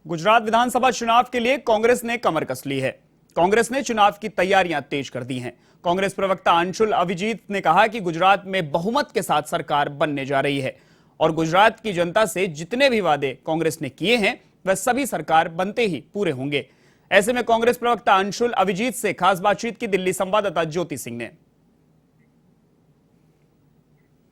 गुजरात विधानसभा चुनाव के लिए कांग्रेस ने कमर कस ली है। कांग्रेस ने चुनाव की तैयारियां तेज कर दी हैं। कांग्रेस प्रवक्ता अंशुल अभिजीत ने कहा कि गुजरात में बहुमत के साथ सरकार बनने जा रही है और गुजरात की जनता से जितने भी वादे कांग्रेस ने किए हैं वह सभी सरकार बनते ही पूरे होंगे। ऐसे में कांग्रेस प्रवक्ता अंशुल अभिजीत से खास बातचीत की दिल्ली संवाददाता ज्योति सिंह ने।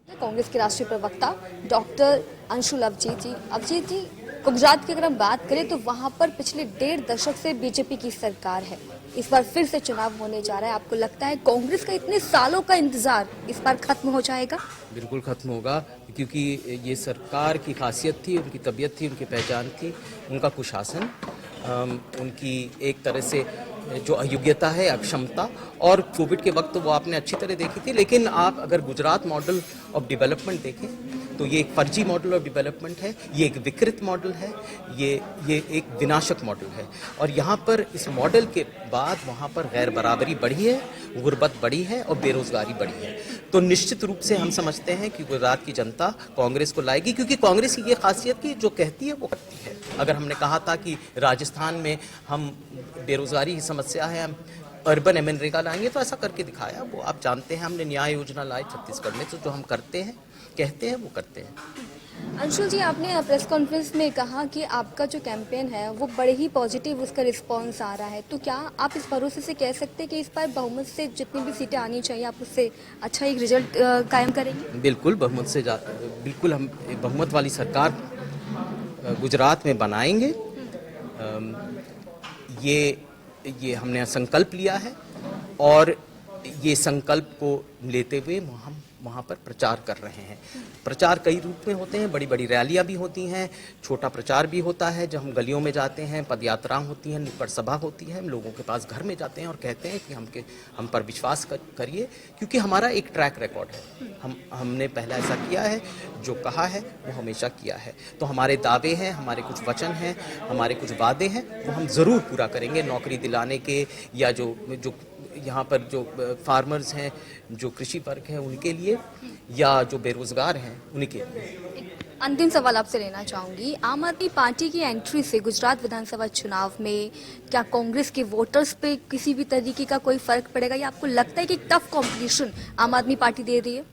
कांग्रेस के राष्ट्रीय प्रवक्ता डॉक्टर अंशुल अभिजीत जी, गुजरात की अगर हम बात करें तो वहां पर पिछले 1.5 दशक से बीजेपी की सरकार है। इस बार फिर से चुनाव होने जा रहा है। आपको लगता है कांग्रेस का इतने सालों का इंतजार इस बार खत्म हो जाएगा? बिल्कुल खत्म होगा, क्योंकि ये सरकार की खासियत थी, उनकी तबीयत थी, उनकी पहचान थी, उनका कुशासन, उनकी एक तरह से जो अयोग्यता है, अक्षमता, और कोविड के वक्त वो आपने अच्छी तरह देखी थी। लेकिन आप अगर गुजरात मॉडल ऑफ डेवलपमेंट देखें तो ये एक फर्जी मॉडल ऑफ डेवलपमेंट है, ये एक विकृत मॉडल है, ये एक विनाशक मॉडल है। और यहाँ पर इस मॉडल के बाद वहाँ पर गैर बराबरी बढ़ी है, गुर्बत बढ़ी है और बेरोजगारी बढ़ी है। तो निश्चित रूप से हम समझते हैं कि गुजरात की जनता कांग्रेस को लाएगी, क्योंकि कांग्रेस की ये खासियत की जो कहती है वो करती है। अगर हमने कहा था कि राजस्थान में हम बेरोजगारी की समस्या है, हम अर्बन मनरेगा लाएंगे, तो ऐसा करके दिखाया। वो आप जानते हैं, हमने न्याय योजना लाई छत्तीसगढ़ में, तो जो हम करते हैं, कहते हैं, वो करते हैं। अंशुल जी, आपने प्रेस कॉन्फ्रेंस में कहा कि आपका जो कैंपेन है वो बड़े ही पॉजिटिव उसका रिस्पांस आ रहा है, तो क्या आप इस भरोसे से कह सकते हैं कि इस बार बहुमत से जितनी भी सीटें आनी चाहिए आप उससे अच्छा एक रिजल्ट कायम करेंगे? बिल्कुल, बहुमत से बिल्कुल हम बहुमत वाली सरकार गुजरात में बनाएंगे। ये हमने संकल्प लिया है और ये संकल्प को लेते हुए हम वहाँ पर प्रचार कर रहे हैं। प्रचार कई रूप में होते हैं, बड़ी बड़ी रैलियाँ भी होती हैं, छोटा प्रचार भी होता है, जब हम गलियों में जाते हैं, पदयात्राएं होती हैं, नुक्कड़ सभा होती है, हम लोगों के पास घर में जाते हैं और कहते हैं कि हम पर विश्वास करिए, क्योंकि हमारा एक ट्रैक रिकॉर्ड है। हमने पहला ऐसा किया है, जो कहा है वो हमेशा किया है। तो हमारे दावे हैं, हमारे कुछ वचन हैं, हमारे कुछ वादे हैं, वो हम ज़रूर पूरा करेंगे। नौकरी दिलाने के, या जो यहाँ पर जो फार्मर्स हैं, जो कृषि वर्ग है उनके लिए, या जो बेरोजगार हैं उनके लिए। अंतिम सवाल आपसे लेना चाहूंगी, आम आदमी पार्टी की एंट्री से गुजरात विधानसभा चुनाव में क्या कांग्रेस के वोटर्स पे किसी भी तरीके का कोई फर्क पड़ेगा, या आपको लगता है कि टफ कंपटीशन आम आदमी पार्टी दे रही है?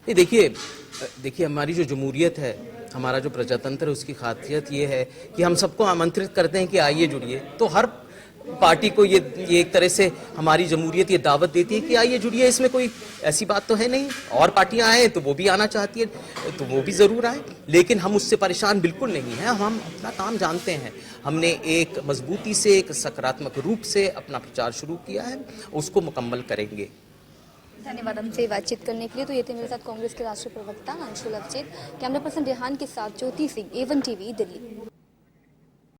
देखिए हमारी जो जमहूरियत है, हमारा जो प्रजातंत्र है, उसकी खासियत ये है कि हम सबको आमंत्रित करते हैं कि आइए जुड़िए। तो हर पार्टी को ये एक तरह से हमारी जमहूरियत ये दावत देती है कि आइए जुड़िए, इसमें कोई ऐसी बात तो है नहीं। और पार्टियां आए तो वो भी आना चाहती है, तो वो भी ज़रूर आए, लेकिन हम उससे परेशान बिल्कुल नहीं हैं। हम अपना काम जानते हैं। हमने एक मजबूती से, एक सकारात्मक रूप से अपना प्रचार शुरू किया है, उसको मुकम्मल करेंगे। धन्यवाद हमसे बातचीत करने के लिए। तो ये थे मेरे साथ कांग्रेस के राष्ट्रीय प्रवक्ता अंशुल अभिजीत। कैमरा पर्सन रेहान के साथ ज्योति सिंह, A1 TV, दिल्ली।